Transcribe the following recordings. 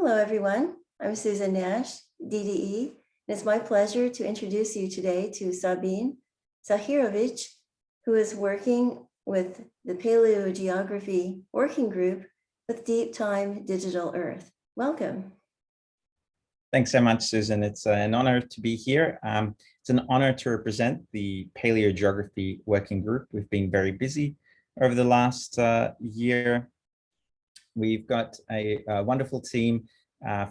Hello, everyone. I'm Susan Nash, DDE, and it's my pleasure to introduce you today to Sabin Zahirovic, who is working with the Paleogeography Working Group with Deep Time Digital Earth. Welcome. Thanks so much, Susan. It's an honor to be here. It's an honor to represent the Paleogeography Working Group. We've been very busy over the last year. We've got a wonderful team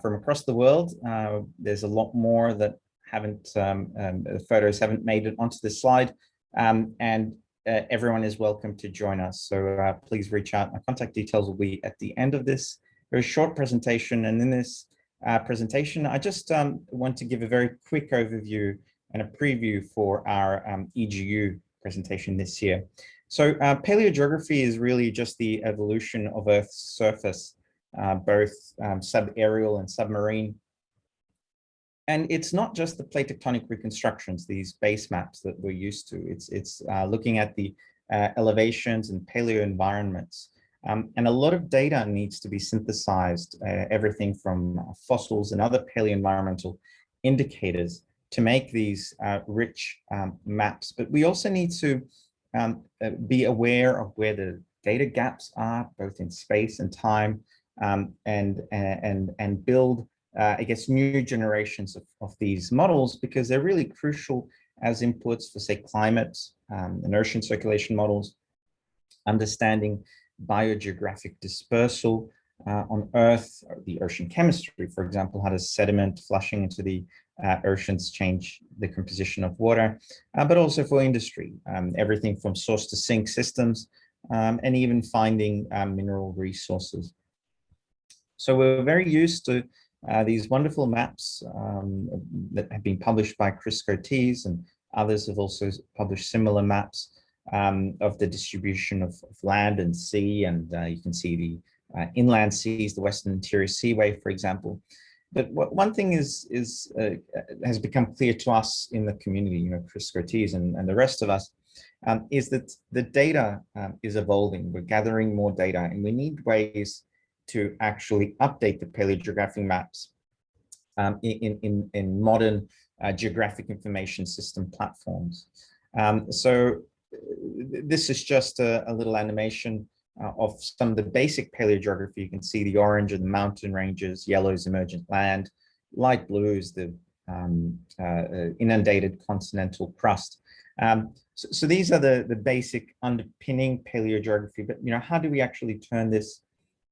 from across the world. There's a lot more that haven't, the photos haven't made it onto this slide. Everyone is welcome to join us. So please reach out. My contact details will be at the end of this very short presentation. And in this presentation, I just want to give a very quick overview and a preview for our EGU presentation this year. So paleogeography is really just the evolution of Earth's surface, both subaerial and submarine. And it's not just the plate tectonic reconstructions, these base maps that we're used to. It's looking at the elevations and paleo environments. And a lot of data needs to be synthesized, everything from fossils and other paleo-environmental indicators to make these rich maps. But we also need to be aware of where the data gaps are, both in space and time, and build, I guess, new generations of these models, because they're really crucial as inputs for, say, climate and ocean circulation models, understanding biogeographic dispersal on Earth, or the ocean chemistry, for example. How does sediment flushing into the oceans change the composition of water, but also for industry, everything from source to sink systems, and even finding mineral resources. So we're very used to these wonderful maps that have been published by Chris Coates, and others have also published similar maps of the distribution of land and sea, and you can see the inland seas, the Western Interior Seaway, for example. But one thing has become clear to us in the community, you know, Chris Coates and the rest of us, is that the data is evolving. We're gathering more data, and we need ways to actually update the paleogeographic maps in modern geographic information system platforms. So this is just a little animation of some of the basic paleogeography. You can see the orange are the mountain ranges, yellow is emergent land, light blue is the inundated continental crust. So these are the basic underpinning paleogeography. But, you know, how do we actually turn this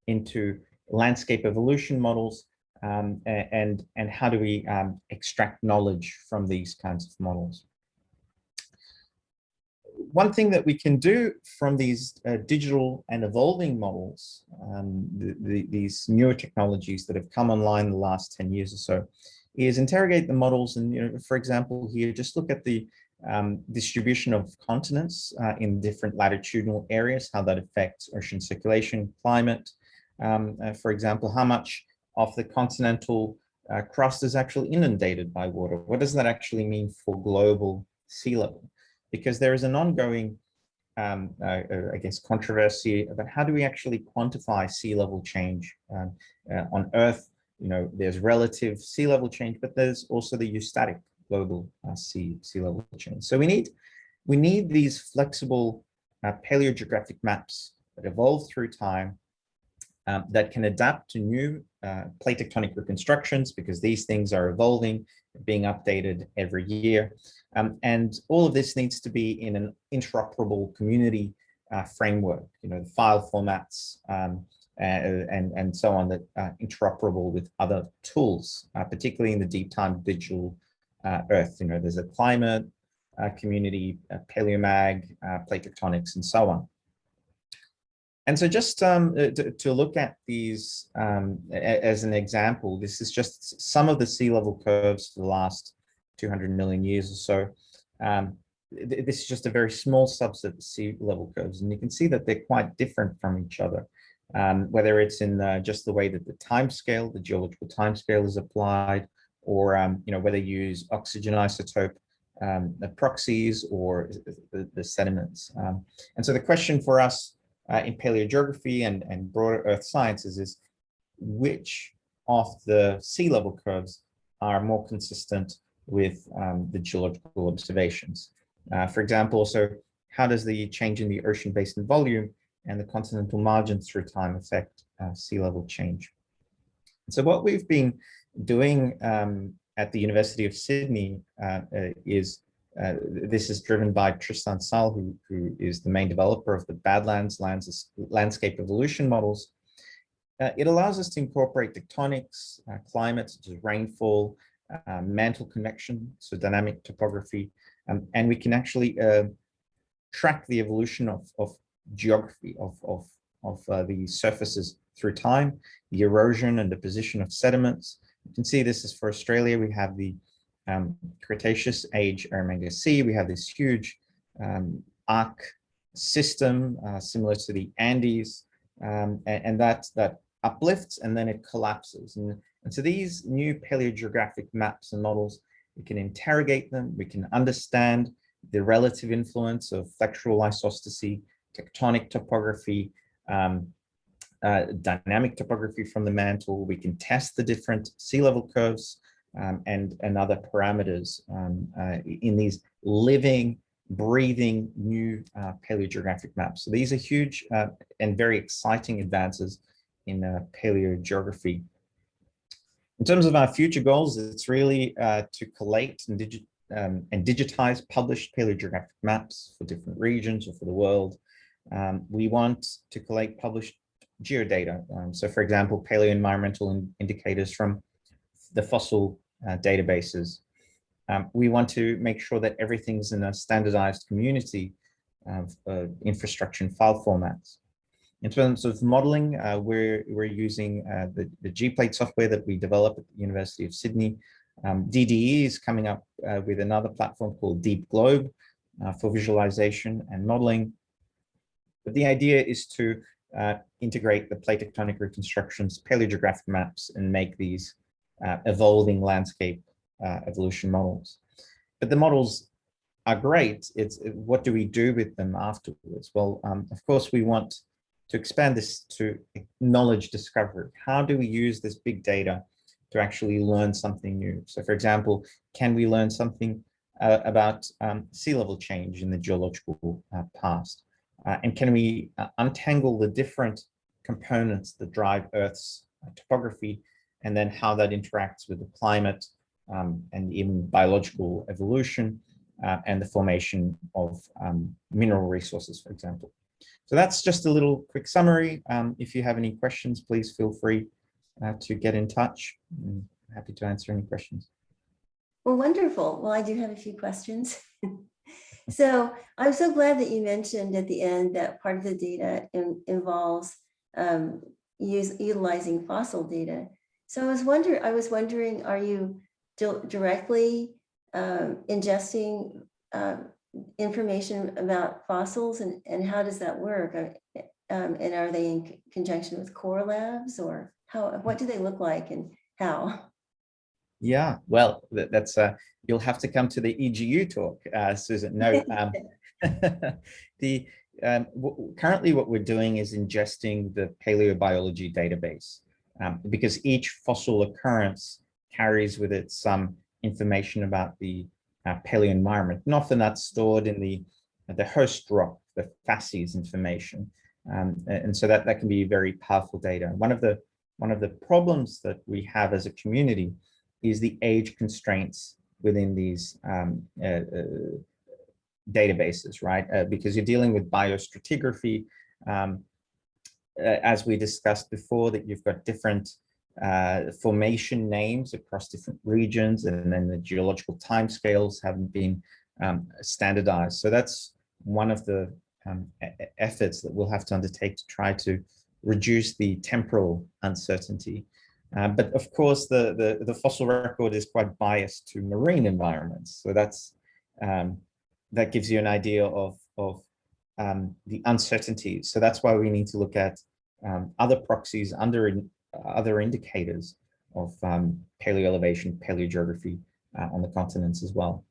into landscape evolution models, and how do we extract knowledge from these kinds of models? One thing that we can do from these digital and evolving models, these newer technologies that have come online in the last 10 years or so, is interrogate the models. And, you know, for example, here, just look at the distribution of continents in different latitudinal areas, how that affects ocean circulation, climate. For example, how much of the continental crust is actually inundated by water? What does that actually mean for global sea level? Because there is an ongoing, I guess, controversy about how do we actually quantify sea level change on Earth. You know, there's relative sea level change, but there's also the eustatic global sea level change. So we need these flexible paleogeographic maps that evolve through time, that can adapt to new plate tectonic reconstructions, because these things are evolving, being updated every year. And all of this needs to be in an interoperable community framework, you know, file formats and so on, that are interoperable with other tools, particularly in the deep time digital Earth. You know, there's a climate community, paleomag, plate tectonics, and so on. And so just to look at these as an example, this is just some of the sea level curves for the last 200 million years or so. This is just a very small subset of sea level curves, and you can see that they're quite different from each other, whether it's in just the way that the time scale, the geological time scale is applied, or you know, whether you use oxygen isotope proxies or the sediments. And so the question for us in paleogeography and broader earth sciences is, which of the sea level curves are more consistent with the geological observations. For example, also, how does the change in the ocean basin volume and the continental margins through time affect sea level change? So what we've been doing at the University of Sydney is this is driven by Tristan Saul, who is the main developer of the Badlands landscape evolution models. It allows us to incorporate tectonics, climate, such as rainfall, mantle convection, so dynamic topography, and we can actually track the evolution of geography of the surfaces through time, the erosion and the position of sediments. You can see this is for Australia. We have the Cretaceous age Eromanga Sea. We have this huge arc system similar to the Andes, and that uplifts and then it collapses. And so these new paleogeographic maps and models, we can interrogate them, we can understand the relative influence of flexural isostasy, tectonic topography, dynamic topography from the mantle. We can test the different sea level curves and other parameters in these living, breathing new paleogeographic maps. So these are huge and very exciting advances in paleogeography. In terms of our future goals, it's really to collate and digitize published paleogeographic maps for different regions or for the world. We want to collate published geodata. So for example, paleoenvironmental indicators from the fossil databases. We want to make sure that everything's in a standardized community of infrastructure and file formats. In terms of modeling, we're using the Gplate software that we developed at the University of Sydney. DDE is coming up with another platform called Deep Globe for visualization and modeling. But the idea is to integrate the plate tectonic reconstructions, paleogeographic maps, and make these evolving landscape evolution models. But the models are great. It's what do we do with them afterwards? Well, of course, we want to expand this to knowledge discovery. How do we use this big data to actually learn something new? So for example, can we learn something about sea level change in the geological past? And can we untangle the different components that drive Earth's topography, and then how that interacts with the climate and even biological evolution and the formation of mineral resources, for example. So that's just a little quick summary. If you have any questions, please feel free to get in touch. I'm happy to answer any questions. Well, wonderful. Well, I do have a few questions. So I'm so glad that you mentioned at the end that part of the data involves utilizing fossil data. So I was wondering, are you directly ingesting information about fossils, and how does that work? And are they in conjunction with core labs, or what do they look like and how? Yeah, well, that's you'll have to come to the EGU talk, Susan. No, currently what we're doing is ingesting the paleobiology database because each fossil occurrence carries with it some information about the paleoenvironment, and often that's stored in the host rock, the facies information, and so that can be very powerful data. One of the problems that we have as a community is the age constraints within these databases, right? Because you're dealing with biostratigraphy, as we discussed before, that you've got different formation names across different regions, and then the geological timescales haven't been standardized. So that's one of the efforts that we'll have to undertake to try to reduce the temporal uncertainty. But of course, the fossil record is quite biased to marine environments. So that's that gives you an idea of the uncertainty. So that's why we need to look at other proxies, other indicators of paleoelevation, paleogeography on the continents as well.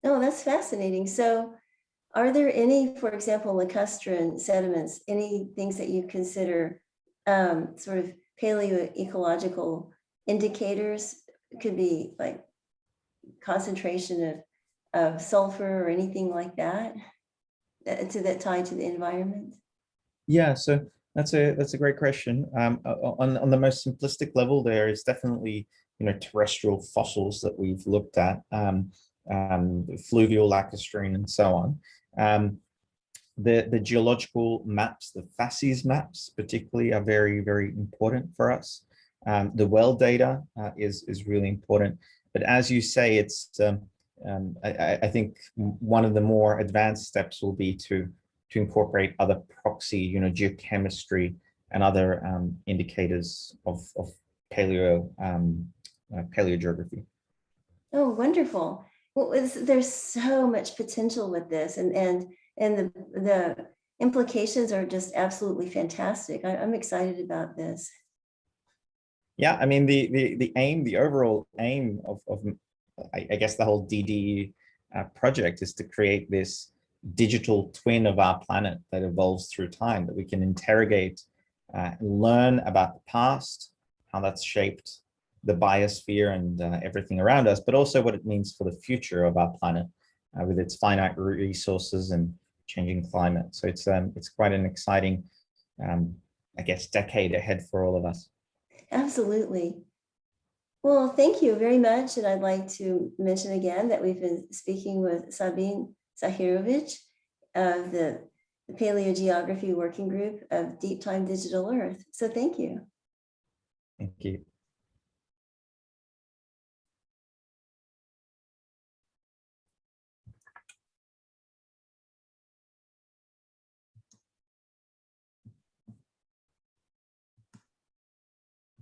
Oh, that's fascinating. So are there any, for example, lacustrine sediments, any things that you consider sort of paleoecological indicators. It could be like concentration of sulfur or anything like that, that tied to the environment. Yeah, so that's a great question. On the most simplistic level, there is definitely terrestrial fossils that we've looked at, fluvial lacustrine and so on. The geological maps, the facies maps particularly, are very important for us. The well data is really important, but as you say, it's I think one of the more advanced steps will be to incorporate other proxy, geochemistry and other indicators of paleogeography. Oh, wonderful. Well, there's so much potential with this, and the implications are just absolutely fantastic. I'm excited about this. Yeah, I mean, the overall aim of I guess the whole DDE project is to create this digital twin of our planet that evolves through time, that we can interrogate, learn about the past, how that's shaped the biosphere and everything around us, but also what it means for the future of our planet with its finite resources and changing climate. So it's quite an exciting, I guess, decade ahead for all of us. Absolutely. Well, thank you very much. And I'd like to mention again that we've been speaking with Sabin Zahirovic of the Paleogeography Working Group of Deep Time Digital Earth. So thank you. Thank you.